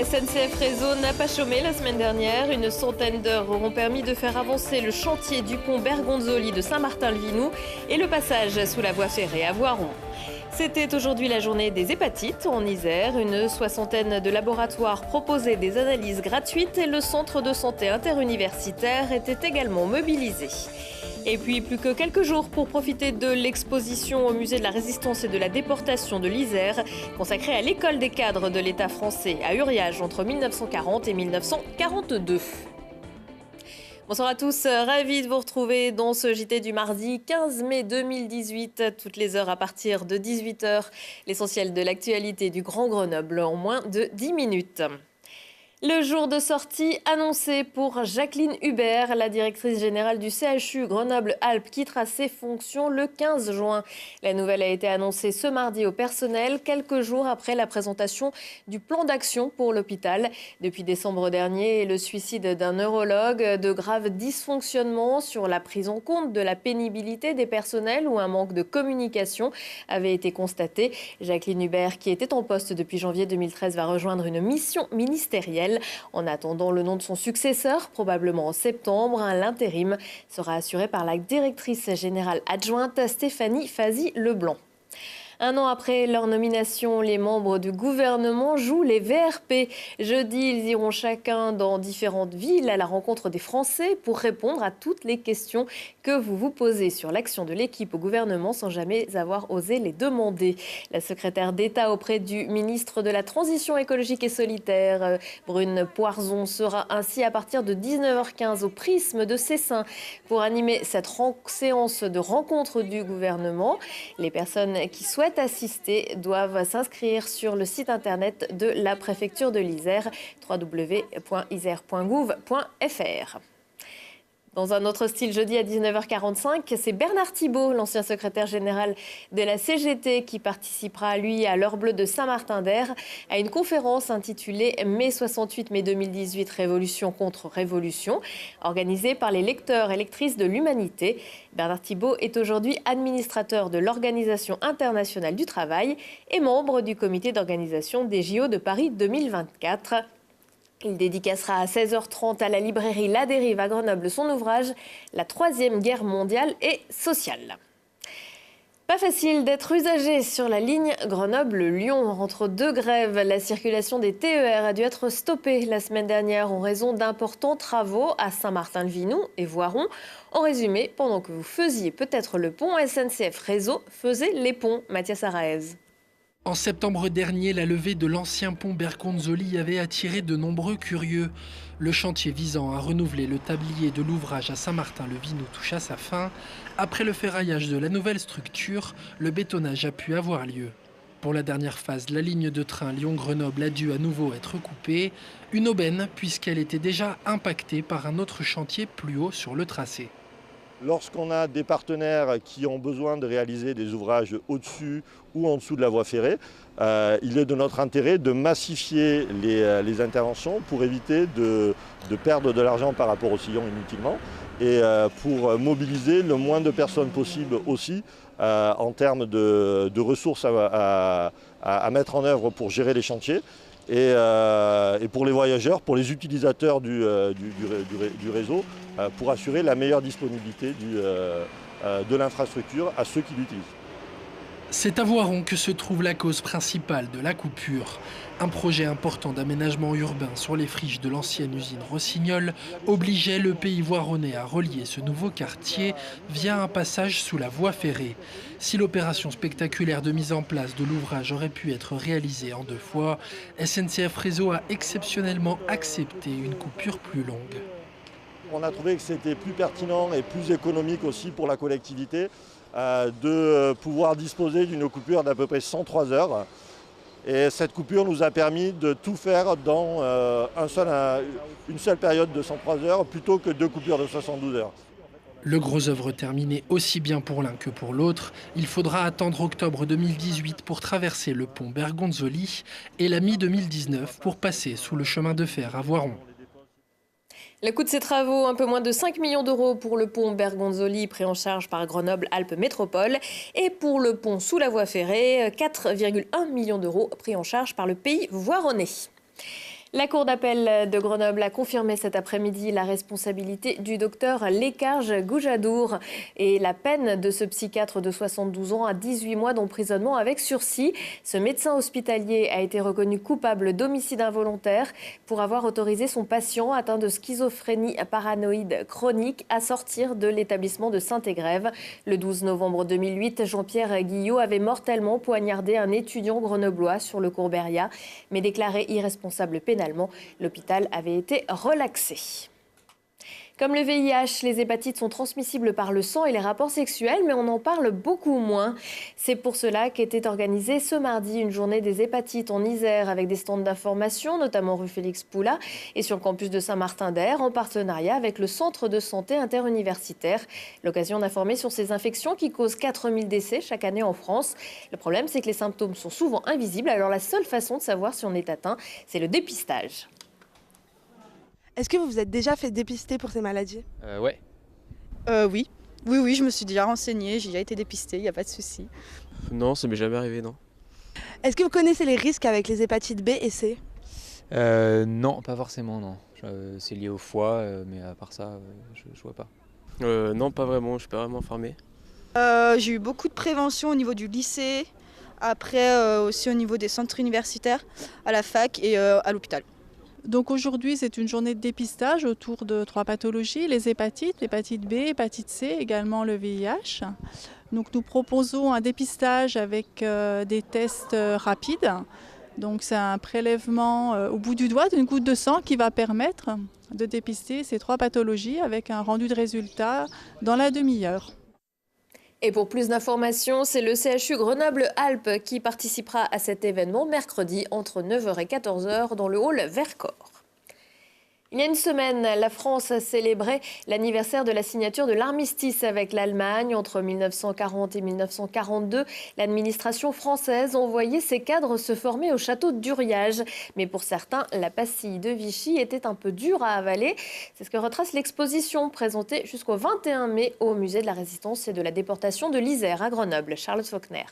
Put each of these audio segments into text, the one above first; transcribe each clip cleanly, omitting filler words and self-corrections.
SNCF Réseau n'a pas chômé la semaine dernière. Une centaine d'heures auront permis de faire avancer le chantier du pont Bergonzoli de Saint-Martin-le-Vinoux et le passage sous la voie ferrée à Voiron. C'était aujourd'hui la journée des hépatites en Isère. Une soixantaine de laboratoires proposaient des analyses gratuites et le centre de santé interuniversitaire était également mobilisé. Et puis, plus que quelques jours pour profiter de l'exposition au musée de la Résistance et de la déportation de l'Isère, consacrée à l'école des cadres de l'État français à Uriage entre 1940 et 1942. Bonsoir à tous, ravi de vous retrouver dans ce JT du mardi 15 mai 2018, toutes les heures à partir de 18h. L'essentiel de l'actualité du Grand Grenoble en moins de 10 minutes. Le jour de sortie annoncé pour Jacqueline Hubert, la directrice générale du CHU Grenoble-Alpes, quittera ses fonctions le 15 juin. La nouvelle a été annoncée ce mardi au personnel, quelques jours après la présentation du plan d'action pour l'hôpital. Depuis décembre dernier, le suicide d'un neurologue, de graves dysfonctionnements sur la prise en compte de la pénibilité des personnels ou un manque de communication avaient été constatés. Jacqueline Hubert, qui était en poste depuis janvier 2013, va rejoindre une mission ministérielle. En attendant le nom de son successeur, probablement en septembre, l'intérim sera assuré par la directrice générale adjointe Stéphanie Fazy-Leblanc. Un an après leur nomination, les membres du gouvernement jouent les VRP. Jeudi, ils iront chacun dans différentes villes à la rencontre des Français pour répondre à toutes les questions que vous vous posez sur l'action de l'équipe au gouvernement sans jamais avoir osé les demander. La secrétaire d'État auprès du ministre de la Transition écologique et solidaire, Brune Poirson, sera ainsi à partir de 19h15 au prisme de Cessin pour animer cette séance de rencontre du gouvernement. Les personnes qui souhaitent assister doivent s'inscrire sur le site internet de la préfecture de l'Isère, www.isère.gouv.fr. Dans un autre style, jeudi à 19h45, c'est Bernard Thibault, l'ancien secrétaire général de la CGT, qui participera, lui, à l'heure bleue de Saint-Martin-d'Air, à une conférence intitulée « Mai 68, mai 2018, Révolution contre Révolution », organisée par les lecteurs et lectrices de l'Humanité. Bernard Thibault est aujourd'hui administrateur de l'Organisation internationale du travail et membre du comité d'organisation des JO de Paris 2024. Il dédicacera à 16h30 à la librairie La Dérive à Grenoble son ouvrage « La Troisième Guerre mondiale et sociale ». Pas facile d'être usagé sur la ligne Grenoble-Lyon. Entre deux grèves, la circulation des TER a dû être stoppée la semaine dernière en raison d'importants travaux à Saint-Martin-le-Vinoux et Voiron. En résumé, pendant que vous faisiez peut-être le pont, SNCF Réseau faisait les ponts. Mathias Araez. En septembre dernier, la levée de l'ancien pont Bergonzoli avait attiré de nombreux curieux. Le chantier visant à renouveler le tablier de l'ouvrage à Saint-Martin-le-Vinoux touche à sa fin. Après le ferraillage de la nouvelle structure, le bétonnage a pu avoir lieu. Pour la dernière phase, la ligne de train Lyon-Grenoble a dû à nouveau être coupée. Une aubaine puisqu'elle était déjà impactée par un autre chantier plus haut sur le tracé. Lorsqu'on a des partenaires qui ont besoin de réaliser des ouvrages au-dessus ou en dessous de la voie ferrée, il est de notre intérêt de massifier les interventions pour éviter de perdre de l'argent par rapport au sillon inutilement et pour mobiliser le moins de personnes possible aussi en termes de ressources à mettre en œuvre pour gérer les chantiers. Et pour les voyageurs, pour les utilisateurs du réseau, pour assurer la meilleure disponibilité de l'infrastructure à ceux qui l'utilisent. C'est à Voiron que se trouve la cause principale de la coupure. Un projet important d'aménagement urbain sur les friches de l'ancienne usine Rossignol obligeait le pays voironnais à relier ce nouveau quartier via un passage sous la voie ferrée. Si l'opération spectaculaire de mise en place de l'ouvrage aurait pu être réalisée en 2 fois, SNCF Réseau a exceptionnellement accepté une coupure plus longue. On a trouvé que c'était plus pertinent et plus économique aussi pour la collectivité de pouvoir disposer d'une coupure d'à peu près 103 heures. Et cette coupure nous a permis de tout faire dans une seule période de 103 heures plutôt que 2 coupures de 72 heures. Le gros œuvre terminé aussi bien pour l'un que pour l'autre, il faudra attendre octobre 2018 pour traverser le pont Bergonzoli et la mi-2019 pour passer sous le chemin de fer à Voiron. Le coût de ces travaux, un peu moins de 5 millions d'euros pour le pont Bergonzoli, pris en charge par Grenoble-Alpes Métropole. Et pour le pont sous la voie ferrée, 4,1 millions d'euros pris en charge par le pays voironnais. La Cour d'appel de Grenoble a confirmé cet après-midi la responsabilité du docteur Lekarj Goujadour et la peine de ce psychiatre de 72 ans à 18 mois d'emprisonnement avec sursis. Ce médecin hospitalier a été reconnu coupable d'homicide involontaire pour avoir autorisé son patient atteint de schizophrénie paranoïde chronique à sortir de l'établissement de Saint-Égrève. Le 12 novembre 2008, Jean-Pierre Guillot avait mortellement poignardé un étudiant grenoblois sur le cours Beria, mais déclaré irresponsable pénalement. L'hôpital avait été relaxé. Comme le VIH, les hépatites sont transmissibles par le sang et les rapports sexuels, mais on en parle beaucoup moins. C'est pour cela qu'était organisée ce mardi une journée des hépatites en Isère avec des stands d'information, notamment rue Félix Poula et sur le campus de Saint-Martin-d'Air, en partenariat avec le Centre de santé interuniversitaire. L'occasion d'informer sur ces infections qui causent 4000 décès chaque année en France. Le problème, c'est que les symptômes sont souvent invisibles, alors la seule façon de savoir si on est atteint, c'est le dépistage. Est-ce que vous vous êtes déjà fait dépister pour ces maladies ? Ouais. Oui. Oui, je me suis déjà renseignée, j'ai déjà été dépistée, il n'y a pas de souci. Non, ça m'est jamais arrivé, non. Est-ce que vous connaissez les risques avec les hépatites B et C ? Non, pas forcément, non. C'est lié au foie, mais à part ça, je vois pas. Non, pas vraiment, je suis pas vraiment informé. J'ai eu beaucoup de prévention au niveau du lycée, après aussi au niveau des centres universitaires, à la fac et à l'hôpital. Donc aujourd'hui, c'est une journée de dépistage autour de 3 pathologies, les hépatites, l'hépatite B, l'hépatite C, également le VIH. Donc nous proposons un dépistage avec des tests rapides. Donc c'est un prélèvement au bout du doigt d'une goutte de sang qui va permettre de dépister ces 3 pathologies avec un rendu de résultat dans la demi-heure. Et pour plus d'informations, c'est le CHU Grenoble-Alpes qui participera à cet événement mercredi entre 9h et 14h dans le hall Vercors. Il y a une semaine, la France a célébré l'anniversaire de la signature de l'armistice avec l'Allemagne. Entre 1940 et 1942, l'administration française envoyait ses cadres se former au château d'Uriage. Mais pour certains, la pastille de Vichy était un peu dure à avaler. C'est ce que retrace l'exposition présentée jusqu'au 21 mai au musée de la Résistance et de la déportation de l'Isère à Grenoble. Charles Faulkner.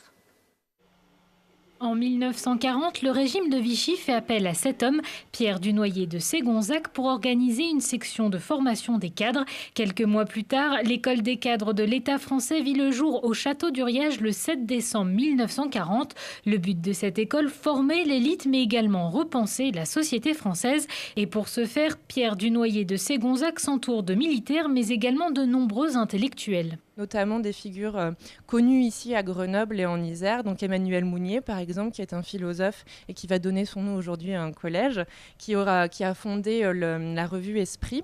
En 1940, le régime de Vichy fait appel à 7 hommes, Pierre Dunoyer de Ségonzac, pour organiser une section de formation des cadres. Quelques mois plus tard, l'école des cadres de l'État français vit le jour au château d'Uriage le 7 décembre 1940. Le but de cette école, former l'élite mais également repenser la société française. Et pour ce faire, Pierre Dunoyer de Ségonzac s'entoure de militaires mais également de nombreux intellectuels. Notamment des figures connues ici à Grenoble et en Isère, donc Emmanuel Mounier par exemple, qui est un philosophe et qui va donner son nom aujourd'hui à un collège, qui a fondé la revue Esprit.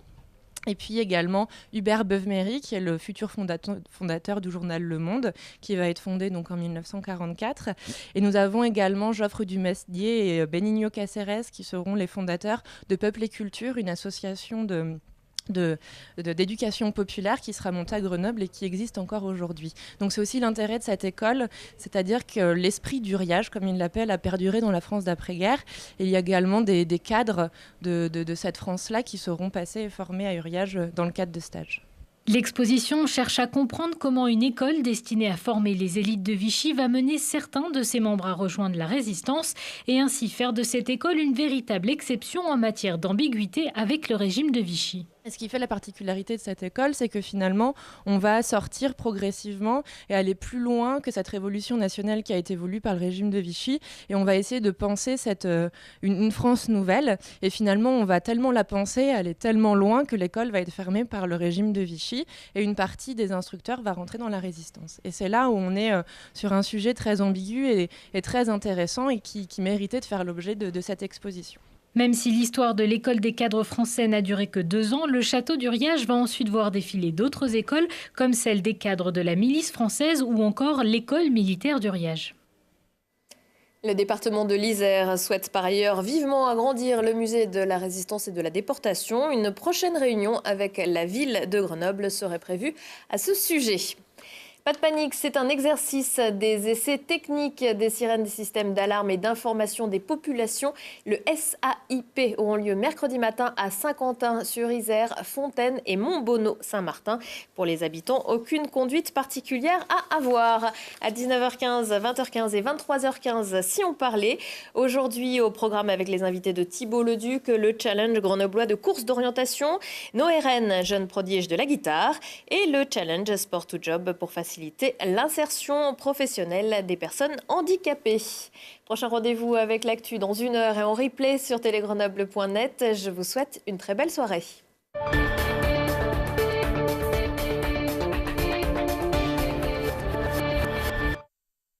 Et puis également Hubert Beuve-Méry, qui est le futur fondateur du journal Le Monde, qui va être fondé donc en 1944. Et nous avons également Joffre Dumesdier et Benigno Cáceres, qui seront les fondateurs de Peuple et Culture, une association d'éducation populaire qui sera montée à Grenoble et qui existe encore aujourd'hui. Donc c'est aussi l'intérêt de cette école, c'est-à-dire que l'esprit d'Uriage, comme il l'appelle, a perduré dans la France d'après-guerre. Et il y a également des cadres de cette France-là qui seront passés et formés à Uriage dans le cadre de stages. L'exposition cherche à comprendre comment une école destinée à former les élites de Vichy va mener certains de ses membres à rejoindre la résistance et ainsi faire de cette école une véritable exception en matière d'ambiguïté avec le régime de Vichy. Et ce qui fait la particularité de cette école, c'est que finalement, on va sortir progressivement et aller plus loin que cette révolution nationale qui a été voulue par le régime de Vichy. Et on va essayer de penser une France nouvelle. Et finalement, on va tellement la penser, aller tellement loin que l'école va être fermée par le régime de Vichy. Et une partie des instructeurs va rentrer dans la résistance. Et c'est là où on est sur un sujet très ambigu et très intéressant et qui méritait de faire l'objet de cette exposition. Même si l'histoire de l'école des cadres français n'a duré que 2 ans, le château d'Uriage va ensuite voir défiler d'autres écoles, comme celle des cadres de la milice française ou encore l'école militaire d'Uriage. Le département de l'Isère souhaite par ailleurs vivement agrandir le musée de la Résistance et de la déportation. Une prochaine réunion avec la ville de Grenoble serait prévue à ce sujet. Pas de panique, c'est un exercice des essais techniques des sirènes des systèmes d'alarme et d'information des populations. Le SAIP auront lieu mercredi matin à Saint-Quentin-sur-Isère, Fontaine et Montbonneau-Saint-Martin. Pour les habitants, aucune conduite particulière à avoir. À 19h15, 20h15 et 23h15, si on parlait. Aujourd'hui, au programme avec les invités de Thibault Leduc, le challenge grenoblois de course d'orientation, Noé Rennes, jeune prodige de la guitare, et le challenge Sport to Job pour faciliter l'insertion professionnelle des personnes handicapées. Prochain rendez-vous avec l'actu dans 1 heure et en replay sur télégrenoble.net. Je vous souhaite une très belle soirée.